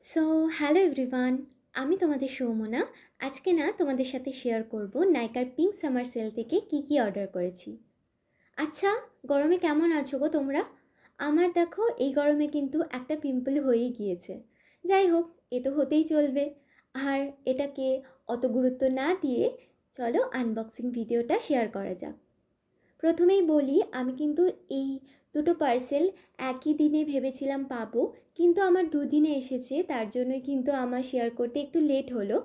So hello everyone, আমি তোমাদের সৌমনা। আজকে না তোমাদের সাথে শেয়ার করব নাইকার পিঙ্ক সামার সেল থেকে কি কি অর্ডার করেছি। আচ্ছা, গরমে কেমন আছো গো তোমরা? আমার দেখো এই গরমে কিন্তু একটা পিম্পল হয়েই গিয়েছে। যাই হোক, এ তো হতেই চলবে। আর এটাকে অত গুরুত্ব না দিয়ে চলো আনবক্সিং ভিডিওটা শেয়ার করা যাক। প্রথমেই বলি, আমি কিন্তু এই দুটো পার্সেল একই দিনে ভেবেছিলাম পাবো, কিন্তু আমার দুদিনে এসেছে, তার জন্যই কিন্তু আমার শেয়ার করতে একটু লেট হলো।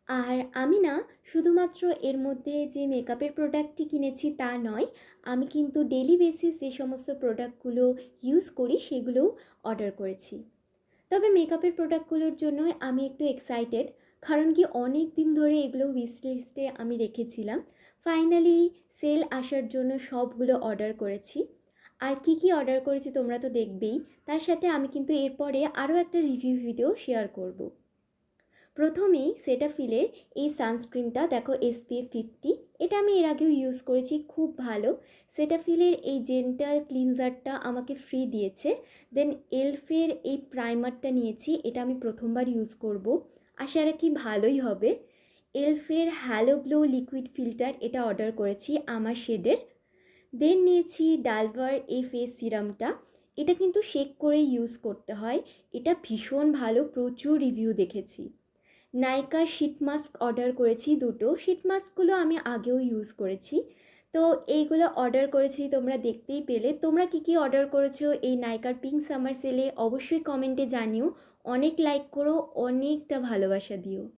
আর আমি না শুধুমাত্র এর মধ্যে যে মেকআপের প্রোডাক্টটি কিনেছি তা নয়, আমি কিন্তু ডেলি বেসিস যে সমস্ত প্রোডাক্টগুলো ইউজ করি সেগুলোও অর্ডার করেছি। তবে মেকআপের প্রোডাক্টগুলোর জন্য আমি একটু এক্সাইটেড, কারণ কি অনেক দিন ধরে এগুলো উইশ লিস্টে আমি রেখেছিলাম। ফাইনালি সেল আসার জন্য সবগুলো অর্ডার করেছি। আর কি কি অর্ডার করেছি তোমরা তো দেখবেই, তার সাথে আমি কিন্তু এরপরে আরও একটা রিভিউ ভিডিও শেয়ার করব। প্রথমেই সেটাফিলের এই সানস্ক্রিনটা দেখো, SPF 50। এটা আমি এর আগেও ইউজ করেছি, খুব ভালো। সেটাফিলের এই জেন্টাল ক্লিনজারটা আমাকে ফ্রি দিয়েছে। দেন এলফের এই প্রাইমারটা নিয়েছি, এটা আমি প্রথমবার ইউজ করব, আশা রাখি ভালোই হবে। এলফের হ্যালো গ্লো লিকুইড ফিল্টার, এটা অর্ডার করেছি আমার শেডের। দেন নিয়েছি ডালভার এই ফেস সিরামটা, এটা কিন্তু শেক করে ইউজ করতে হয়, এটা ভীষণ ভালো, প্রচুর রিভিউ দেখেছি। নাইকা শীট মাস্ক অর্ডার করেছি দুটো, শীট মাস্কগুলো আমি আগেও ইউজ করেছি। তো এইগুলো অর্ডার করেছি, তোমরা দেখতেই পেলে। তোমরা কি কি অর্ডার করেছো এই নাইকার পিঙ্ক সামার সেলে অবশ্যই কমেন্টে জানিও। অনেক লাইক করো, অনেকটা ভালোবাসা দিও।